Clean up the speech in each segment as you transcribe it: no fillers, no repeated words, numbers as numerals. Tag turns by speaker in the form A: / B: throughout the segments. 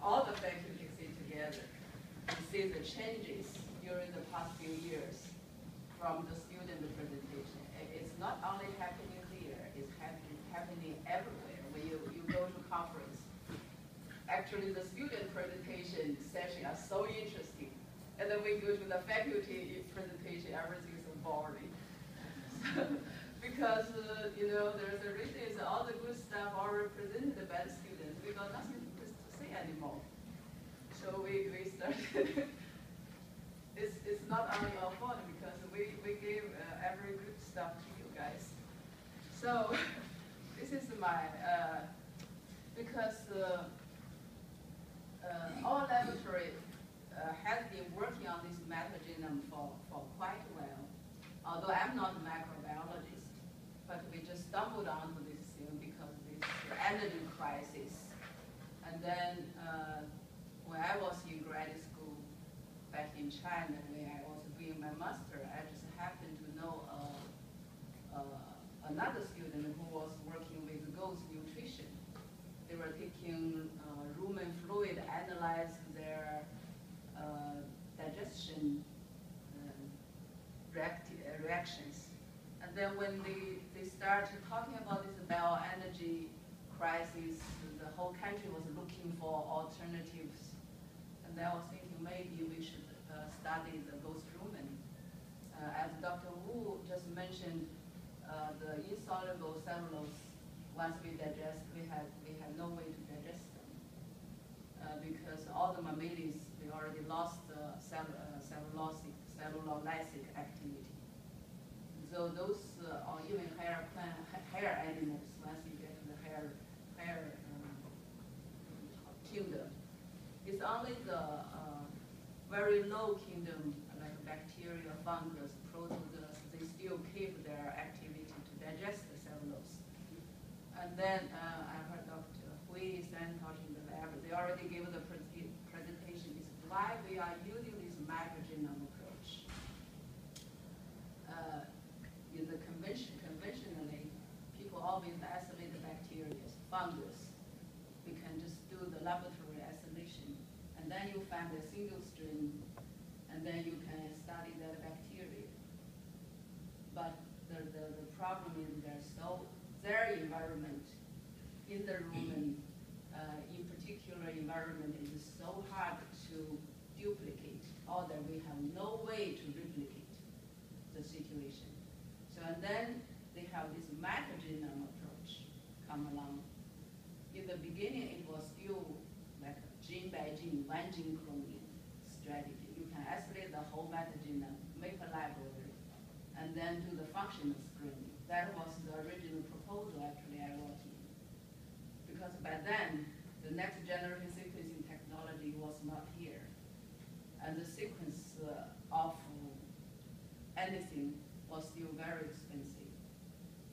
A: all the faculty sit together to see the changes during the past few years from the student presentation. It's not only happening here, it's happening everywhere. When you go to conference, actually the student presentation session are so interesting. And then we go to the faculty presentation, everything is so boring. Because, there's a reason is all the good stuff are represented by the students. We got nothing to say anymore. So we started, it's not only our fault because we gave every good stuff to you guys. So this is my, because our laboratory has been working on this metagenome for quite a while. Although I'm not a microbiologist, but we just stumbled onto this thing because of this energy crisis. And then when I was in graduate school back in China, when I was doing my master, I just happened to know another student who was working with goat nutrition. They were taking rumen fluid, analyze their digestion reactions. And then when they started talking about this bioenergy crisis, the whole country was looking for alternatives. And I was thinking maybe we should study the ghost rumen. As Dr. Wu just mentioned, the insoluble cellulose, once we digest, we have no way to digest them. Because all the mammalians, they already lost cellulosic activity. So those, or even higher animals, once you get to the higher kingdom, it's only the very low kingdom, like bacteria, fungus, protozoas, they still keep their activity to digest the cellulose. And then I heard Dr. Hui Santosh in the lab, they already gave the presentation, is why we are using this microgenome approach. Conventionally, people always isolate the bacteria, fungus. We can just do the laboratory isolation, and then you find a single strain, and then you can study that bacteria. But the problem is their environment in the rumen, in particular environment, is so hard to duplicate, or that we have no way to replicate the situation. So, and then they have this metagenome approach come along. In the beginning, it was still like gene by gene, one gene cloning strategy. You can isolate the whole metagenome, make a library, and then do the functional screening. That was the original proposal actually I wrote in. Because by then, the next generation sequencing technology was not here. And the sequence of anything was still very expensive.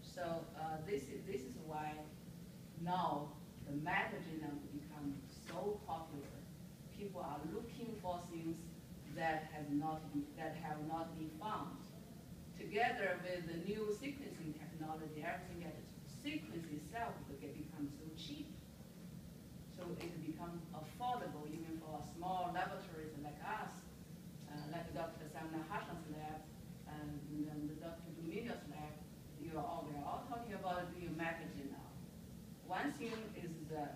A: So this is why now the metagenome becomes so popular. People are looking for things that have not been found. Together with the new sequencing technology, everything that sequence itself becomes so cheap. So it becomes affordable even for small laboratories like us, like Dr. Samna Hashan's lab and Dr. Dominio's lab. We're all talking about doing metagenome now. One thing is the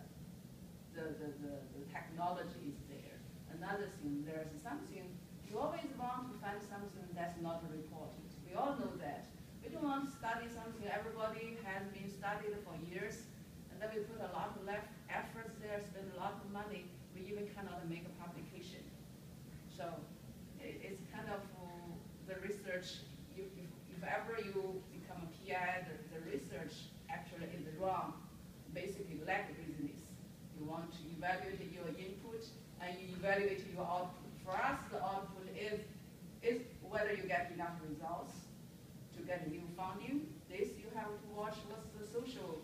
A: technology is there. Another thing, there's something, you always want to find something that's not reported. We all know that. We don't want to study something everybody has been studied for years, and then we put a lot of efforts there, spend a lot of money, we even cannot make a publication. So it's kind of the research, if ever you become a PI, the research actually is wrong, basically like business. You want to evaluate your input and you evaluate your output. For us, the output is whether you get enough results to get new funding. This you have to watch what the social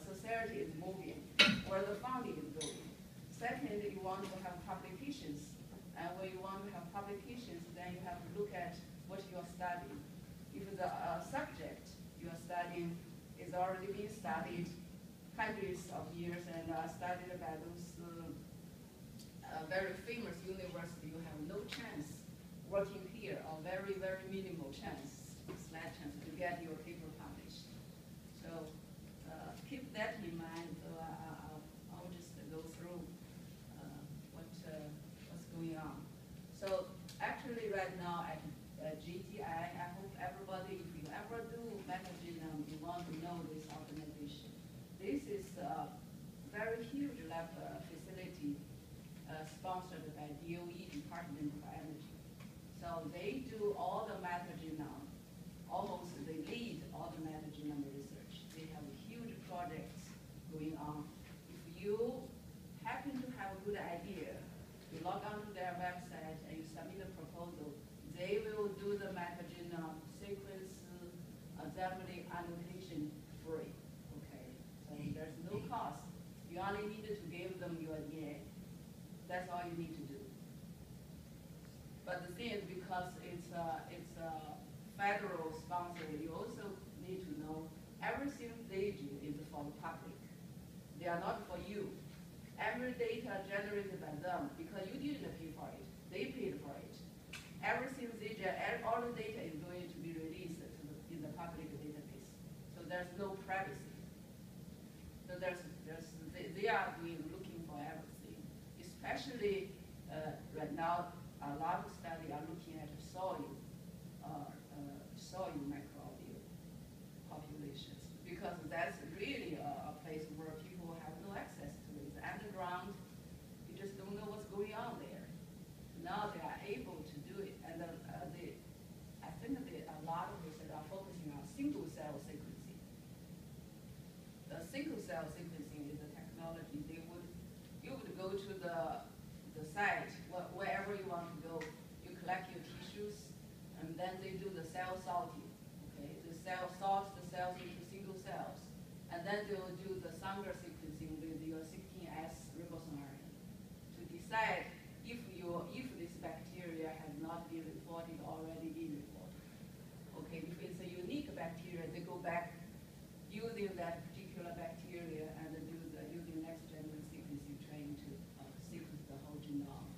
A: society is moving, where the funding is going. Second, you want to have publications. And when you want to have publications, then you have to look at what you are studying. If the subject you are studying is already being studied hundreds of years and studied by those a very famous university, you have no chance working here, or very, very minimal chance, slight chance to get your paper published. So keep that in mind. So I'll just go through what's going on. So actually right now at GTI, I hope everybody, if you ever do metagenome, you want to know this organization. This is a very huge lab facility sponsored by DOE, Department of Energy. So they do all the metagenome, almost they lead all the metagenome research. They have huge projects going on. If you happen to have a good idea, you log onto their website and you submit a proposal, they will do the metagenome sequence assembly annotation free. Okay, so there's no cost. You only need to give them your DNA. That's all you need to do. But the thing is, because it's a federal sponsor, you also need to know everything they do is for the public. They are not for you. Every data generated by them, because you didn't pay for it, they paid for it. Everything they generate, all the data is going to be released in the public database. So there's no privacy. So they are looking for everything. Especially right now, a lot of studies are looking at soil microbial populations, because that's really a place where people have no access to. It's underground. You just don't know what's going on there. Now they are able to do it, and I think a lot of research are focusing on single cell sequencing. The single cell sequencing is a technology. You would go to the site, wherever you want to go. You collect your tissues, and then they do the cell sorting. Okay, the cell sorts the cells into single cells, and then they will do the Sanger sequencing with your 16S ribosome RNA to decide if this bacteria has not been reported or already been reported. Okay, if it's a unique bacteria, they go back using that particular bacteria and using next generation sequencing train to sequence the whole genome.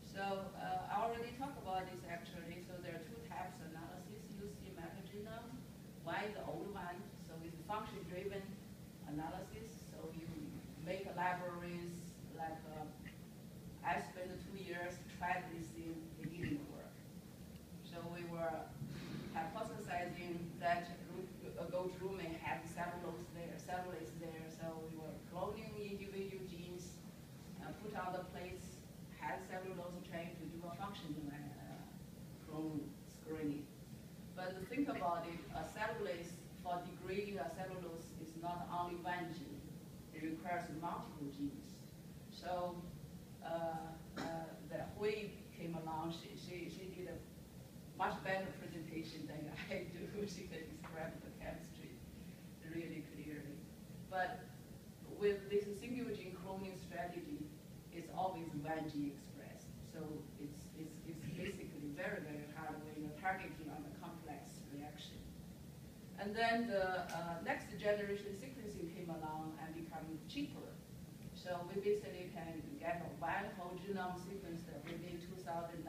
A: So I already talked about this actually. So there are two types of analysis used in metagenome. One is the old one, so it's function-driven analysis. So you make libraries like I spent 2 years trying this thing, it didn't work. So we were hypothesizing that goat rumen had cellulose there, so we were cloning individual genes, put on the plates, had cellulose train to do a function clone screening. But think about it, a cellulase, for degrading a cellulose is not only one gene, it requires multiple genes. So the Hui came along, she did a much better presentation than I do. She can describe the chemistry really clearly. But with this single gene cloning strategy, it's always one gene expressed. So it's basically very, very hard when you're targeting on a complex reaction. And then the next generation sequencing came along and become cheaper. So we basically can get one whole genome sequence within $2,000.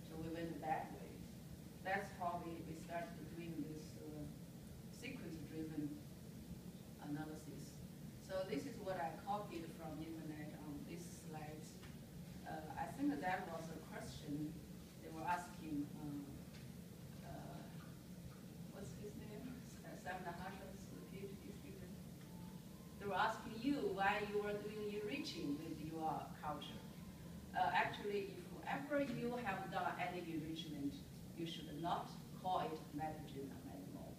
A: So we went that way. That's how we started doing this sequence-driven analysis. So this is what I copied from the internet on these slides. I think that was a question they were asking. What's his name? Sam Nahasha's PhD student. They were asking you why you were doing enriching with your culture. Actually, if ever you have done any enrichment, you should not call it metagenome anymore,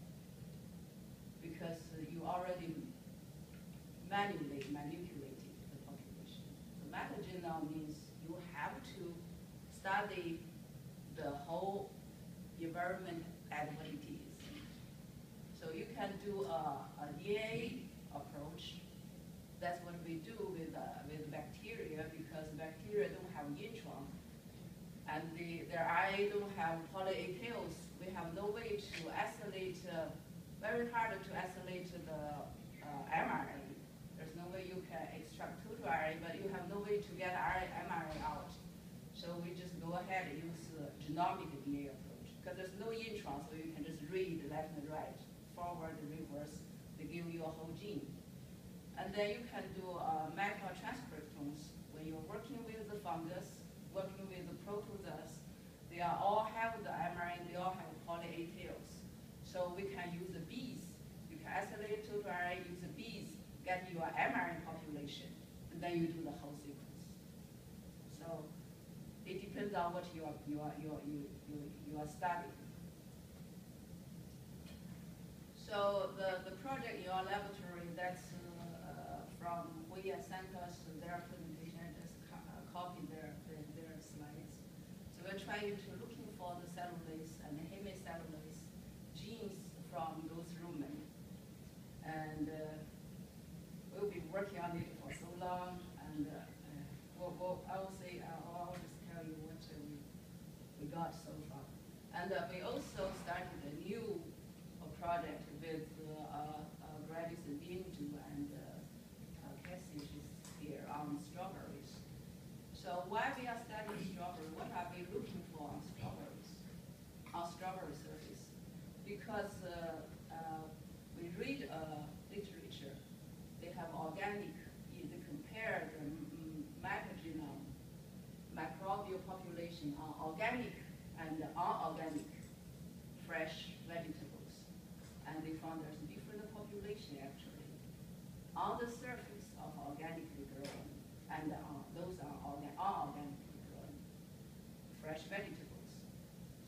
A: because you already manually manipulated the population. So metagenome means you have to study the whole environment as what it is. So you can do a DNA approach. That's what we do with bacteria, because bacteria don't have intron, and their eye don't have poly-A tails. We have no way to isolate, very hard to isolate the mRNA. There's no way you can extract total RNA, but you have no way to get mRNA out. So we just go ahead and use genomic DNA approach. Because there's no intron, so you can just read left and right, forward and reverse. They give you a whole gene. And then you can do microtranscriptomes. When you're working with the fungus, working with the protozoas, they all have the mRNA, they all have poly A tails. So we can use the bees. You can isolate total RNA, use the bees, get your mRNA population, and then you do the whole sequence. So it depends on what you are studying. So the project in your laboratory, that's from we sent us their presentation. I just copied their slides. So we're trying to looking for the cellulase and the hemicellulase genes from those rumen. And we'll be working on it for so long. And I will say, I'll just tell you what we got so far. And we also started a new project with Gladys Bindu and Cassie is here on strawberries. So why we are studying strawberry, what are we looking for on strawberry surface? Because we read literature, they have organic, they compare the metagenome, microbial population on organic and unorganic fresh vegetables. And they found there's a different population actually on the surface of organically grown and those are unorganically grown fresh vegetables.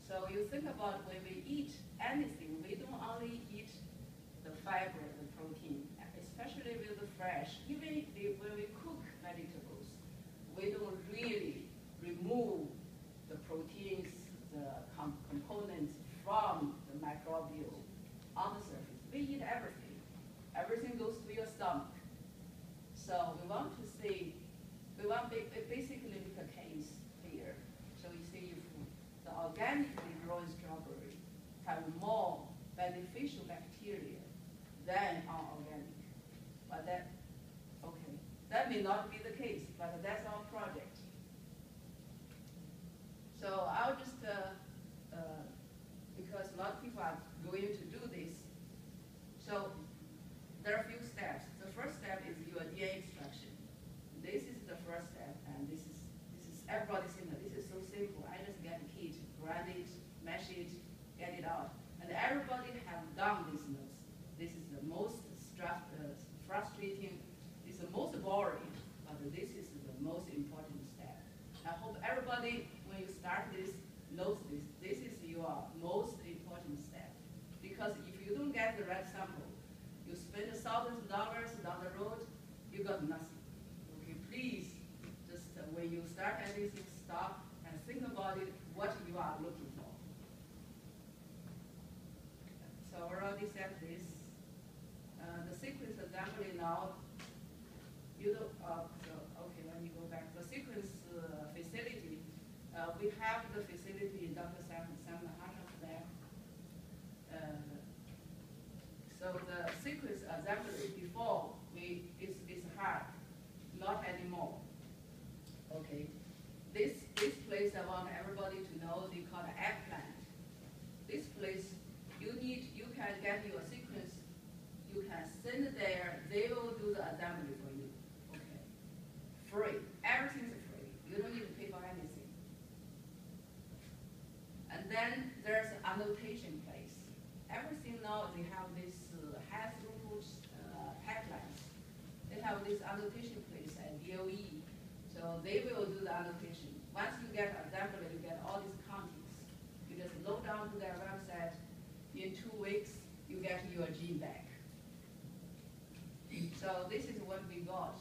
A: So you think about when we eat anything, we don't only eat the fiber, the protein, especially with the fresh. Even when we cook vegetables, we don't really remove the proteins, the components from the microbial on the surface. We eat everything. Everything goes to your stomach. So we want to see, we want basically make a case here. So you see if the organically grown strawberry have more beneficial bacteria than unorganic. But that may not be the case, but that's our project. So I'll just, because a lot of people are going to do this, so there are a few steps. The first step is your DNA extraction. This is the first step, and this is everybody's similar. This is so simple. I just get a kit, grind it, mash it, get it out. And everybody have done this notes. This is the most frustrating, it's the most boring, but this is the most important step. I hope everybody, when you start this, knows this. This is your most important step. Because if you don't get the right sample, you spend thousands of dollars down the road, you got nothing. Okay, please, just when you start anything, stop and think about it, what you are looking for. So I already said this. The sequence assembly now, you know, okay, let me go back. The sequence facility, we have the facility in Dr. Sam Hasham's lab. So the sequence assembly before is hard, not anymore. Okay, this place I want everybody to know, they call it eggplant. This place, you can get your sequence, you can send it there, they will do the assembly for you. Okay, free, everything's free. You don't need to pay for anything. And then there's an annotation place. Everything now, they have this high throughput pipelines. They have this annotation place at DOE. So they will do the annotation. Once you get assembly, you get all these counties. You just load down to their website. In 2 weeks, you get your gene back. So this is what we got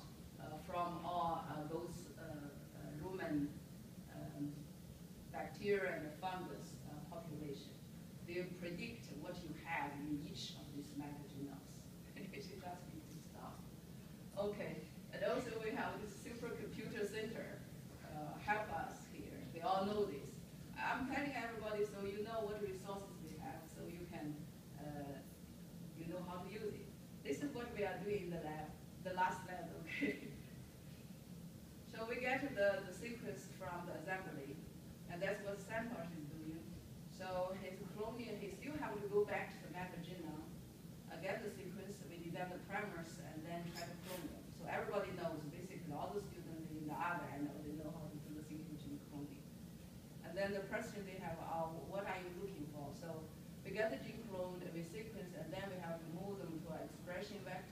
A: from all those rumen bacteria and fungus population. They predict what you have in each of these metagenomes. That's good stuff. Okay, and also we have this supercomputer center help us here. They all know this. I'm telling everybody so you know what resources we have, so you can you know how to use it. This is what we are doing in the lab, the last lab. Okay, go back to the metagenome, get the sequence, we design the primers, and then try to clone them. So everybody knows, basically, all the students in the other end, they know how to do the single gene cloning. And then the question they have, what are you looking for? So we get the gene cloned, we sequence, and then we have to move them to an expression vector.